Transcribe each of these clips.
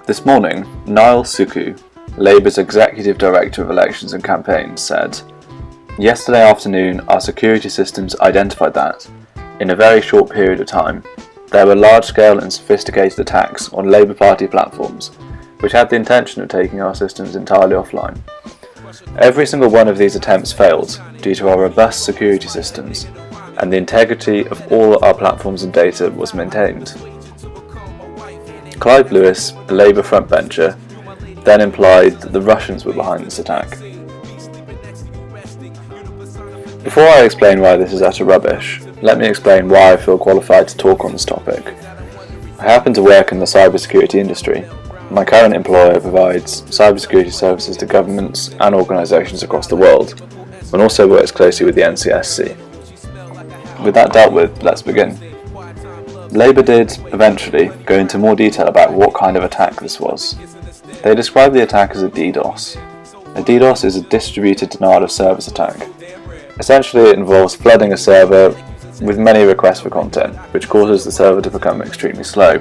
This morning, Niall Suku, Labour's Executive Director of Elections and Campaigns, said, "Yesterday afternoon our security systems identified that, in a very short period of time, there were large-scale and sophisticated attacks on Labour Party platforms, which had the intention of taking our systems entirely offline. Every single one of these attempts failed due to our robust security systems, and the integrity of all our platforms and data was maintained." Clive Lewis, a Labour frontbencher, then implied that the Russians were behind this attack. Before I explain why this is utter rubbish, let me explain why I feel qualified to talk on this topic. I happen to work in the cybersecurity industry. My current employer provides cybersecurity services to governments and organisations across the world, and also works closely with the NCSC. With that dealt with, let's begin. Labour did, eventually, go into more detail about what kind of attack this was. They described the attack as a DDoS. A DDoS is a distributed denial of service attack. Essentially, it involves flooding a server with many requests for content, which causes the server to become extremely slow.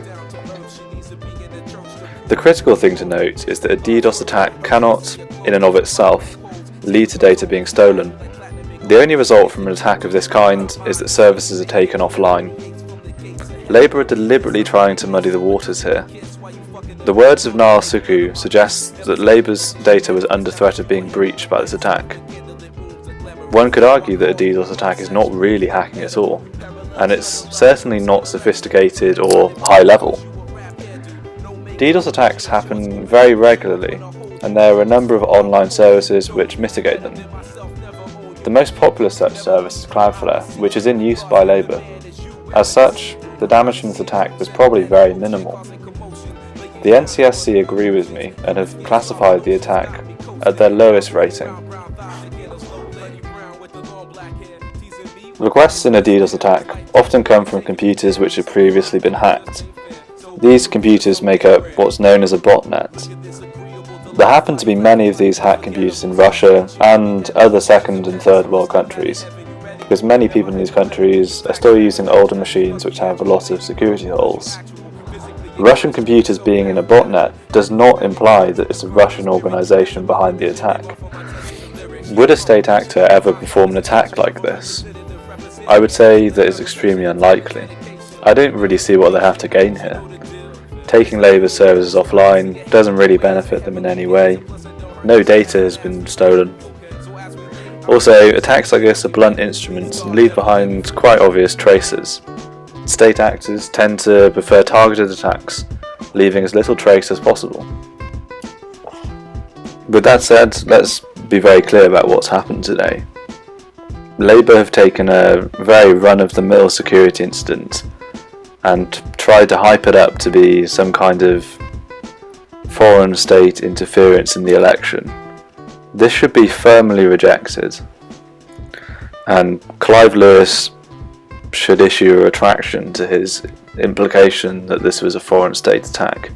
The critical thing to note is that a DDoS attack cannot, in and of itself, lead to data being stolen. The only result from an attack of this kind is that services are taken offline. Labour are deliberately trying to muddy the waters here. The words of Niall Suku suggest that Labour's data was under threat of being breached by this attack. One could argue that a DDoS attack is not really hacking at all, and it's certainly not sophisticated or high level. DDoS attacks happen very regularly, and there are a number of online services which mitigate them. The most popular such service is Cloudflare, which is in use by Labour. As such, the damage from this attack was probably very minimal. The NCSC agree with me and have classified the attack at their lowest rating. Requests in a DDoS attack often come from computers which have previously been hacked. These computers make up what's known as a botnet. There happen to be many of these hacked computers in Russia and other second and third world countries, because many people in these countries are still using older machines which have a lot of security holes. Russian computers being in a botnet does not imply that it's a Russian organisation behind the attack. Would a state actor ever perform an attack like this? I would say that it's extremely unlikely. I don't really see what they have to gain here. Taking Labour's services offline doesn't really benefit them in any way. No data has been stolen. Also, attacks like this are blunt instruments and leave behind quite obvious traces. State actors tend to prefer targeted attacks, leaving as little trace as possible. With that said, let's be very clear about what's happened today. Labour have taken a very run-of-the-mill security incident and tried to hype it up to be some kind of foreign state interference in the election. This should be firmly rejected, and Clive Lewis should issue a retraction to his implication that this was a foreign state attack.